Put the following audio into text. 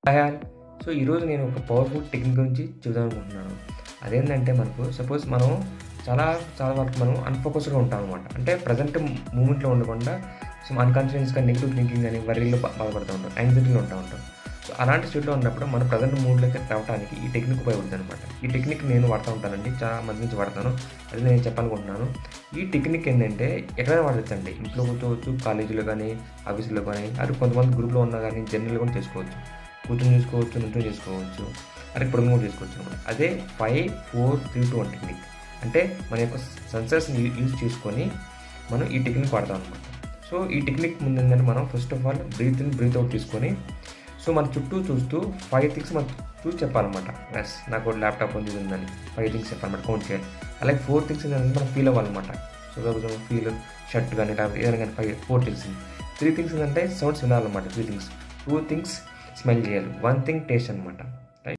Hi all. So ఈరోజు నేను ఒక పవర్ఫుల్ టెక్నిక్ గురించి చెబుదాం అనుకుంటున్నాను. అదేంటంటే మనకు సపోజ్ మనం చాలా వరకు మనం అన్‌ఫోకస్డ్‌గా ఉంటాం అనమాట. అంటే ప్రజెంట్ మూమెంట్‌లో ఉండకుండా అన్‌కాన్షియస్‌గా నెగెటివ్ థింకింగ్ అని వర్రీలో బాధపడుతూ ఉంటాం. యాంగ్జైటీలో ఉంటాం. సో అలాంటి స్టేట్‌లో ఉన్నప్పుడు మనం ప్రజెంట్ మూడ్‌లోకి రావడానికి ఈ టెక్నిక్ ఉపయోగపడుతుందనమాట. ఈ టెక్నిక్ నేను వాడుతూ ఉంటానండి. చాలా మంది నుంచి వాడతాను. అది నేను చెప్పాలనుకుంటున్నాను. ఈ టెక్నిక్ ఏంటంటే ఎక్కడైనా వాడొచ్చండి. ఇంట్లో కూర్చోవచ్చు, కాలేజీలో కానీ, ఆఫీస్‌లో కానీ, అది కొంతమంది గ్రూప్‌లో ఉన్నా కానీ జర్నల్ కూడా చేసుకోవచ్చు. కూర్చొని చేసుకోవచ్చు, నుంచొని చేసుకోవచ్చు, అదే పొడుగున కూడా చేసుకోవచ్చు అనమాట. అదే 5, 4, 3, 2 టెక్నిక్. అంటే మన యొక్క సెన్సర్స్ని యూజ్ చేసుకొని మనం ఈ టెక్నిక్ వాడతాం అనమాట. సో ఈ టెక్నిక్ ముందు ఏంటంటే మనం first of all breathe in breathe out తీసుకొని సో మన చుట్టూ చూస్తూ 5 థింగ్స్ మనం చూసి చెప్పాలన్నమాట. ఎస్, నాకు ల్యాప్టాప్ ఉంది, ఇది ఉందని 5 థింగ్స్ చెప్పాలన్నమాట, కౌంట్ చేయాలి. అలాగే 4 థింగ్స్ ఏంటంటే మనం ఫీల్ అవ్వాలన్నమాట. సో కొంచెం ఫీల్ షర్ట్ కానీ లేకపోతే ఏదైనా కానీ 4 థింగ్స్. 3 థింగ్స్ ఏంటంటే సౌండ్స్ వినాలన్నమాట. 3 థింగ్స్. 2 థింగ్స్ స్మెల్ చేయాలి. 1 థింగ్ టేస్ట్ అనమాట.